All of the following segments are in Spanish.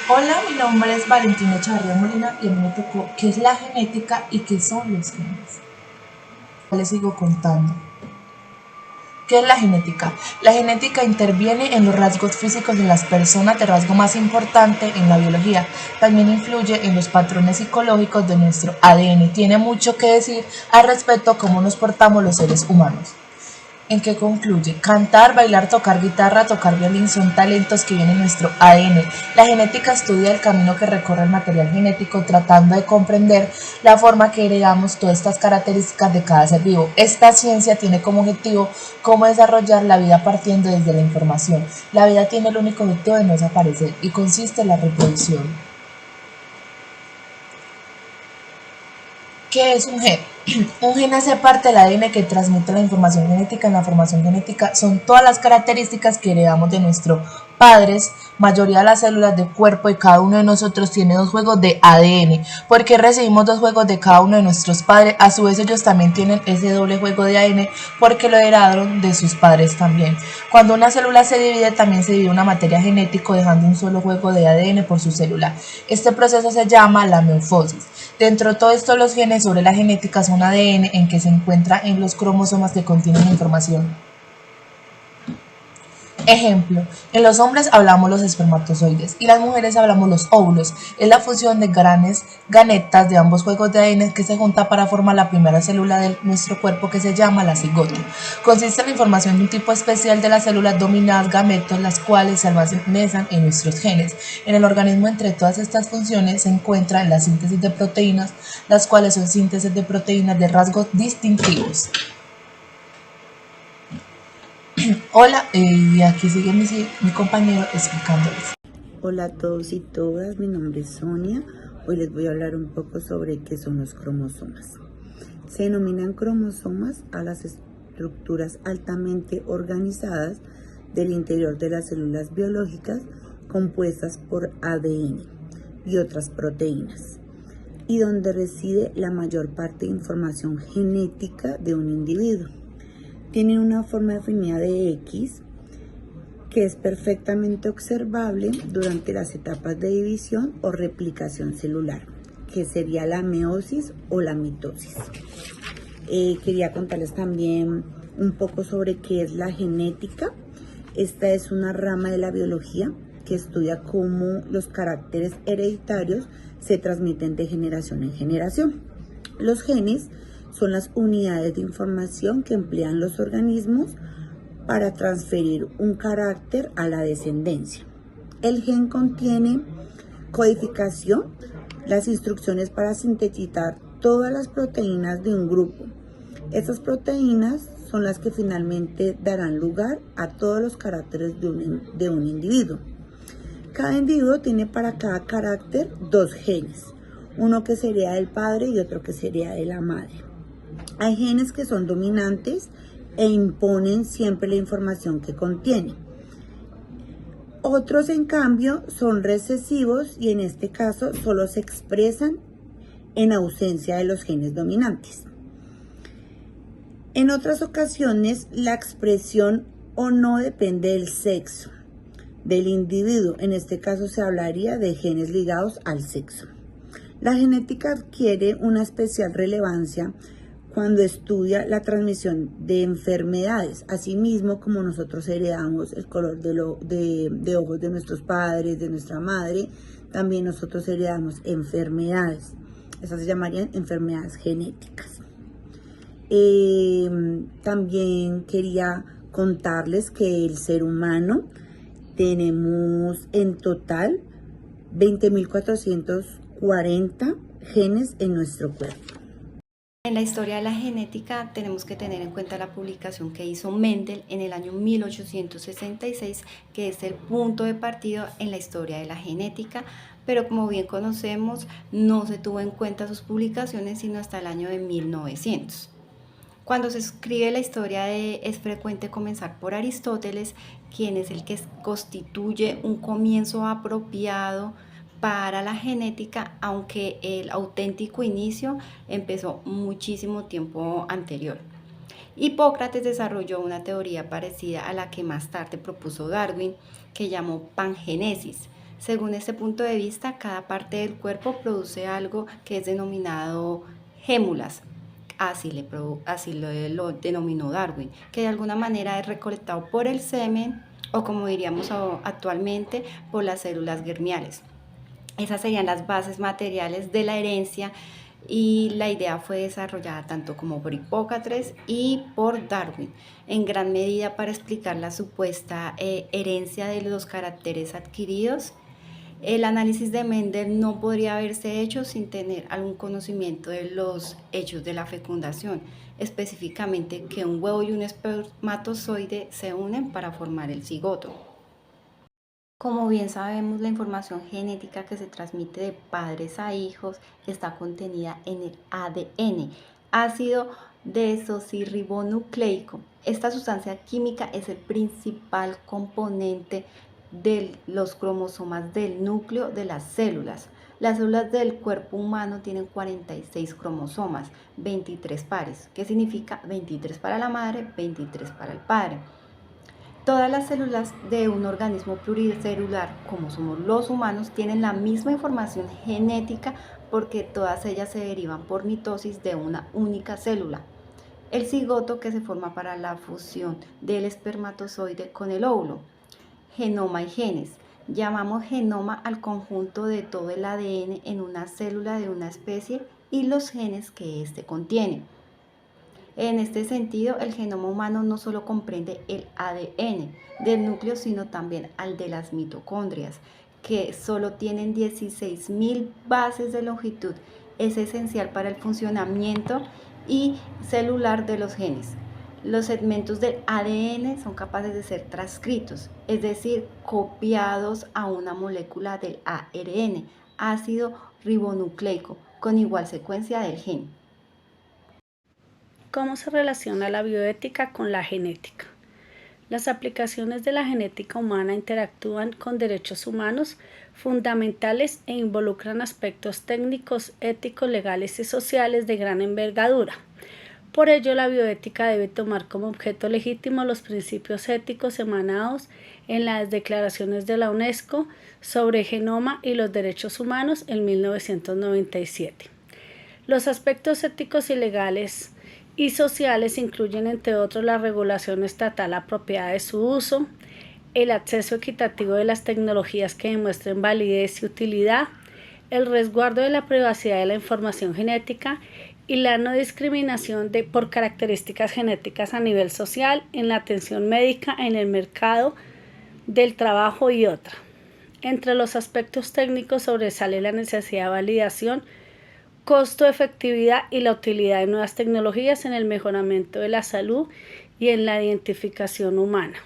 Hola, mi nombre es Valentina Charria Molina y a mí me tocó qué es la genética y qué son los genes. Les sigo contando. ¿Qué es la genética? La genética interviene en los rasgos físicos de las personas, el rasgo más importante en la biología. También influye en los patrones psicológicos de nuestro ADN. Tiene mucho que decir al respecto a cómo nos portamos los seres humanos. ¿En qué concluye? Cantar, bailar, tocar guitarra, tocar violín son talentos que vienen en nuestro ADN. La genética estudia el camino que recorre el material genético tratando de comprender la forma que heredamos todas estas características de cada ser vivo. Esta ciencia tiene como objetivo cómo desarrollar la vida partiendo desde la información. La vida tiene el único objetivo de no desaparecer y consiste en la reproducción. ¿Qué es un gen? Un gen hace parte del ADN que transmite la información genética. En la formación genética son todas las características que heredamos de nuestros padres. Mayoría de las células del cuerpo de cada uno de nosotros tiene dos juegos de ADN. Porque recibimos dos juegos de cada uno de nuestros padres. A su vez ellos también tienen ese doble juego de ADN porque lo heredaron de sus padres también. Cuando una célula se divide, también se divide una materia genética dejando un solo juego de ADN por su célula. Este proceso se llama la meiosis. Dentro de todo esto, los genes sobre la genética son ADN en que se encuentra en los cromosomas que contienen información. Ejemplo, en los hombres hablamos los espermatozoides y las mujeres hablamos los óvulos. Es la fusión de ganetas de ambos juegos de ADN que se junta para formar la primera célula de nuestro cuerpo que se llama la cigoto. Consiste en la información de un tipo especial de las células dominadas gametos, las cuales se almacenan en nuestros genes. En el organismo, entre todas estas funciones, se encuentra la síntesis de proteínas, las cuales son síntesis de proteínas de rasgos distintivos. Hola, y aquí sigue mi compañero explicándoles. Hola a todos y todas, mi nombre es Sonia. Hoy les voy a hablar un poco sobre qué son los cromosomas. Se denominan cromosomas a las estructuras altamente organizadas del interior de las células biológicas compuestas por ADN y otras proteínas, y donde reside la mayor parte de información genética de un individuo. Tienen una forma definida de X que es perfectamente observable durante las etapas de división o replicación celular, que sería la meiosis o la mitosis. Quería contarles también un poco sobre qué es la genética. Esta es una rama de la biología que estudia cómo los caracteres hereditarios se transmiten de generación en generación. Los genes son las unidades de información que emplean los organismos para transferir un carácter a la descendencia. El gen contiene codificación, las instrucciones para sintetizar todas las proteínas de un grupo. Estas proteínas son las que finalmente darán lugar a todos los caracteres de un individuo. Cada individuo tiene para cada carácter dos genes, uno que sería del padre y otro que sería de la madre. Hay genes que son dominantes e imponen siempre la información que contiene. Otros, en cambio, son recesivos y en este caso solo se expresan en ausencia de los genes dominantes. En otras ocasiones, la expresión o no depende del sexo del individuo. En este caso se hablaría de genes ligados al sexo. La genética adquiere una especial relevancia cuando estudia la transmisión de enfermedades, asimismo como nosotros heredamos el color de ojos de nuestros padres, de nuestra madre, también nosotros heredamos enfermedades. Esas se llamarían enfermedades genéticas. También quería contarles que el ser humano tenemos en total 20.440 genes en nuestro cuerpo. En la historia de la genética tenemos que tener en cuenta la publicación que hizo Mendel en el año 1866, que es el punto de partida en la historia de la genética, pero como bien conocemos no se tuvo en cuenta sus publicaciones sino hasta el año de 1900. Cuando se escribe la historia es frecuente comenzar por Aristóteles, quien es el que constituye un comienzo apropiado para la genética, aunque el auténtico inicio empezó muchísimo tiempo anterior. Hipócrates desarrolló una teoría parecida a la que más tarde propuso Darwin, que llamó pangénesis. Según este punto de vista, cada parte del cuerpo produce algo que es denominado gémulas. Así lo denominó Darwin, que de alguna manera es recolectado por el semen o, como diríamos actualmente, por las células germinales. Esas serían las bases materiales de la herencia y la idea fue desarrollada tanto como por Hipócrates y por Darwin, en gran medida para explicar la supuesta herencia de los caracteres adquiridos. El análisis de Mendel no podría haberse hecho sin tener algún conocimiento de los hechos de la fecundación, específicamente que un huevo y un espermatozoide se unen para formar el cigoto. Como bien sabemos, la información genética que se transmite de padres a hijos está contenida en el ADN, ácido desoxirribonucleico. Esta sustancia química es el principal componente de los cromosomas del núcleo de las células. Las células del cuerpo humano tienen 46 cromosomas, 23 pares, que significa 23 para la madre, 23 para el padre. Todas las células de un organismo pluricelular, como somos los humanos, tienen la misma información genética porque todas ellas se derivan por mitosis de una única célula. El cigoto, que se forma para la fusión del espermatozoide con el óvulo. Genoma y genes. Llamamos genoma al conjunto de todo el ADN en una célula de una especie y los genes que éste contiene. En este sentido, el genoma humano no solo comprende el ADN del núcleo, sino también al de las mitocondrias, que solo tienen 16.000 bases de longitud. Es esencial para el funcionamiento y celular de los genes. Los segmentos del ADN son capaces de ser transcritos, es decir, copiados a una molécula del ARN, ácido ribonucleico, con igual secuencia del gen. ¿Cómo se relaciona la bioética con la genética? Las aplicaciones de la genética humana interactúan con derechos humanos fundamentales e involucran aspectos técnicos, éticos, legales y sociales de gran envergadura. Por ello, la bioética debe tomar como objeto legítimo los principios éticos emanados en las declaraciones de la UNESCO sobre genoma y los derechos humanos en 1997. Los aspectos éticos y legales y sociales incluyen, entre otros, la regulación estatal apropiada de su uso, el acceso equitativo de las tecnologías que demuestren validez y utilidad, el resguardo de la privacidad de la información genética y la no discriminación por características genéticas a nivel social, en la atención médica, en el mercado del trabajo y otra. Entre los aspectos técnicos sobresale la necesidad de validación, costo, efectividad y la utilidad de nuevas tecnologías en el mejoramiento de la salud y en la identificación humana.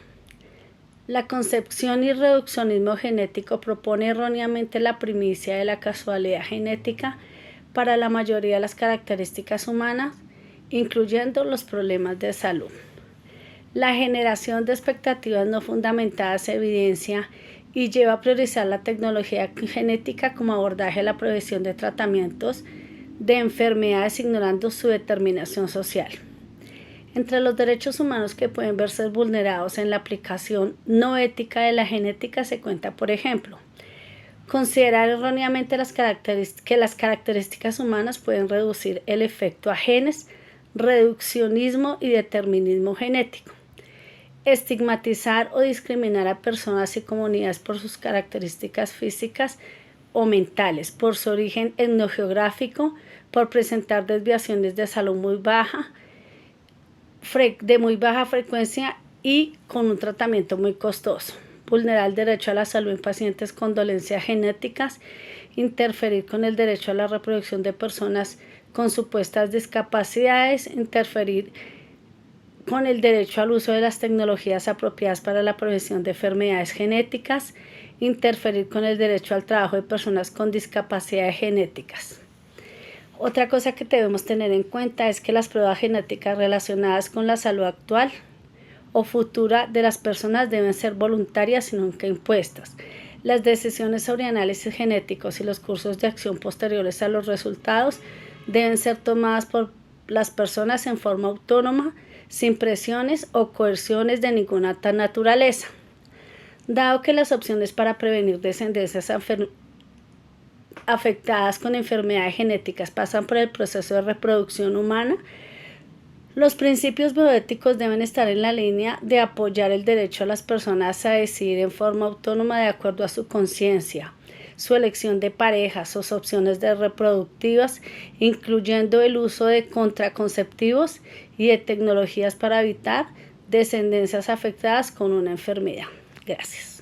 La concepción y reduccionismo genético propone erróneamente la primicia de la casualidad genética para la mayoría de las características humanas, incluyendo los problemas de salud. La generación de expectativas no fundamentadas se evidencia y lleva a priorizar la tecnología genética como abordaje a la prevención de tratamientos de enfermedades, ignorando su determinación social. Entre los derechos humanos que pueden verse vulnerados en la aplicación no ética de la genética se cuenta, por ejemplo, considerar erróneamente que las características humanas pueden reducir el efecto a genes, reduccionismo y determinismo genético, estigmatizar o discriminar a personas y comunidades por sus características físicas o mentales, por su origen etnogeográfico, por presentar desviaciones de salud de muy baja frecuencia y con un tratamiento muy costoso, vulnerar el derecho a la salud en pacientes con dolencias genéticas, interferir con el derecho a la reproducción de personas con supuestas discapacidades, interferir con el derecho al uso de las tecnologías apropiadas para la prevención de enfermedades genéticas, interferir con el derecho al trabajo de personas con discapacidades genéticas. Otra cosa que debemos tener en cuenta es que las pruebas genéticas relacionadas con la salud actual o futura de las personas deben ser voluntarias y nunca impuestas. Las decisiones sobre análisis genéticos y los cursos de acción posteriores a los resultados deben ser tomadas por las personas en forma autónoma, sin presiones o coerciones de ninguna naturaleza. Dado que las opciones para prevenir descendencias afectadas con enfermedades genéticas pasan por el proceso de reproducción humana, los principios bioéticos deben estar en la línea de apoyar el derecho a las personas a decidir en forma autónoma de acuerdo a su conciencia, su elección de pareja, sus opciones de reproductivas, incluyendo el uso de contraconceptivos y de tecnologías para evitar descendencias afectadas con una enfermedad. Gracias.